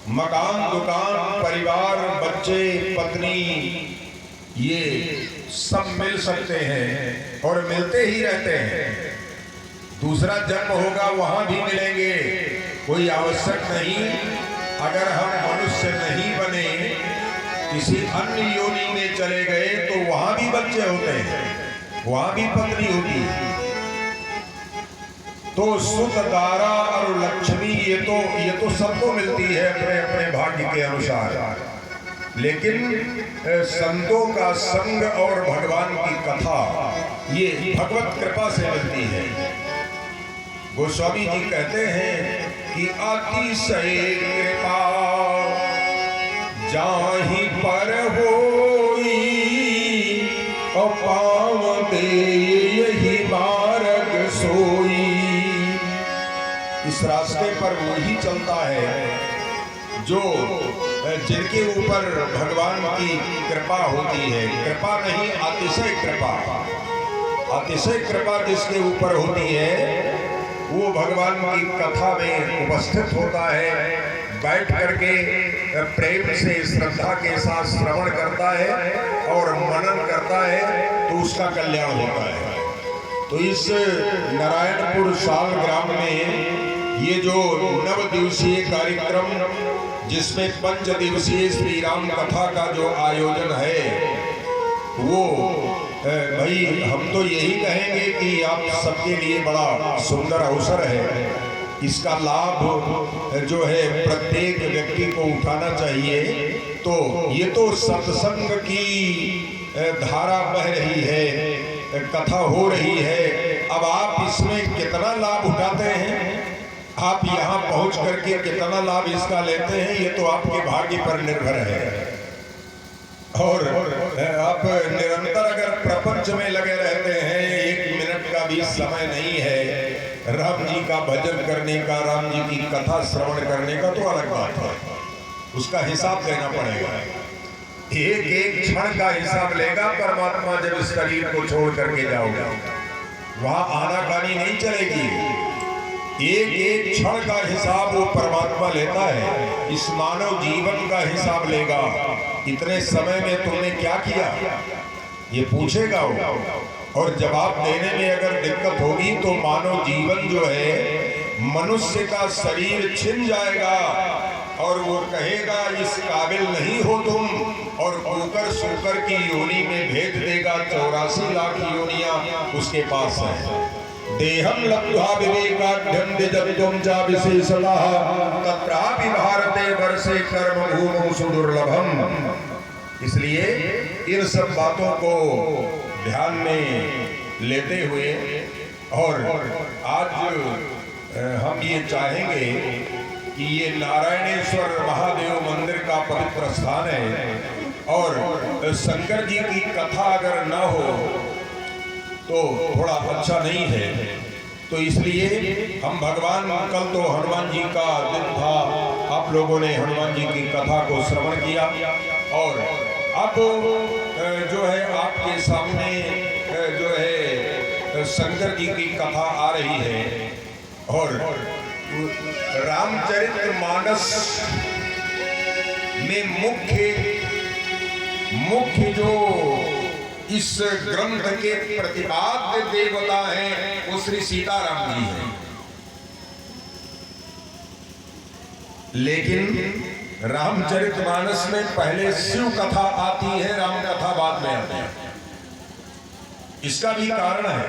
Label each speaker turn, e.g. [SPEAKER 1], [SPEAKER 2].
[SPEAKER 1] मकान, दुकान, परिवार, बच्चे, पत्नी, ये सब मिल सकते हैं और मिलते ही रहते हैं। दूसरा जन्म होगा वहां भी मिलेंगे, कोई आवश्यक नहीं। अगर हम मनुष्य नहीं बने, किसी अन्य योनि में चले गए तो वहां भी बच्चे होते हैं, वहां भी पत्नी होती है। तो सुख, दारा और लक्ष्मी ये तो सबको मिलती है अपने अपने भाग्य के अनुसार। लेकिन संतों का संग और भगवान की कथा ये भगवत कृपा से मिलती है। गोस्वामी जी कहते हैं कि अतिशय कृपा जाहि पर होई, और पाँव दे यही मार्ग सोई। इस रास्ते पर वही चलता है जो जिनके ऊपर भगवान की कृपा होती है। कृपा नहीं, अतिशय कृपा। अतिशय कृपा जिसके ऊपर होती है वो भगवान की कथा में उपस्थित होता है, बैठ करके प्रेम से श्रद्धा के साथ श्रवण करता है और मनन करता है, तो उसका कल्याण होता है। तो इस नारायणपुर शालग्राम में ये जो 9 दिवसीय कार्यक्रम, जिसमें 5 दिवसीय श्री राम कथा का जो आयोजन है, वो भाई हम तो यही कहेंगे कि आप सबके लिए बड़ा सुंदर अवसर है। इसका लाभ जो है प्रत्येक व्यक्ति को उठाना चाहिए। तो ये तो सत्संग की धारा बह रही है, कथा हो रही है। अब आप इसमें कितना लाभ उठाते हैं, आप यहाँ पहुँच करके कितना लाभ इसका लेते हैं, ये तो आपके भाग्य पर निर्भर है। और आप निरंतर अगर प्रपंच में लगे रहते हैं, 1 मिनट का भी समय नहीं है राम जी का भजन करने का, राम जी की कथा श्रवण करने का, तो अलग बात है, उसका हिसाब देना पड़ेगा। एक एक क्षण का हिसाब लेगा परमात्मा जब इस शरीर को छोड़ करके जाओगे। वहां आनाकानी नहीं चलेगी, एक एक क्षण का हिसाब वो परमात्मा लेता है। इस मानव जीवन का हिसाब लेगा, इतने समय में तुमने क्या किया, ये पूछेगा वो। और जवाब देने में अगर दिक्कत होगी तो मानव जीवन जो है, मनुष्य का शरीर छिन जाएगा और वो कहेगा इस काबिल नहीं हो तुम, और कुकर सुकर की योनि में भेज देगा। 84 लाख योनियां उसके पास है। देहम लब्ध्वा विवेकाढ्यं द्विजत्वं च विशेषतः तत्रापि भारते वर्षे कर्म भूमौ सुदुर्लभम। इसलिए इन सब बातों को ध्यान में लेते हुए, और आज हम ये चाहेंगे कि ये नारायणेश्वर महादेव मंदिर का पवित्र स्थान है, और शंकर जी की कथा अगर ना हो तो थोड़ा अच्छा नहीं है। तो इसलिए हम भगवान, कल तो हनुमान जी का दिन था, आप लोगों ने हनुमान जी की कथा को श्रवण किया, और अब जो है आपके सामने जो है शंकर जी की कथा आ रही है। और रामचरितमानस में मुख्य जो इस ग्रंथ के प्रतिपाद्य देवता हैं वो श्री सीताराम जी हैं। लेकिन रामचरितमानस में पहले शिव कथा आती है, राम कथा बाद में आती है। इसका भी कारण है।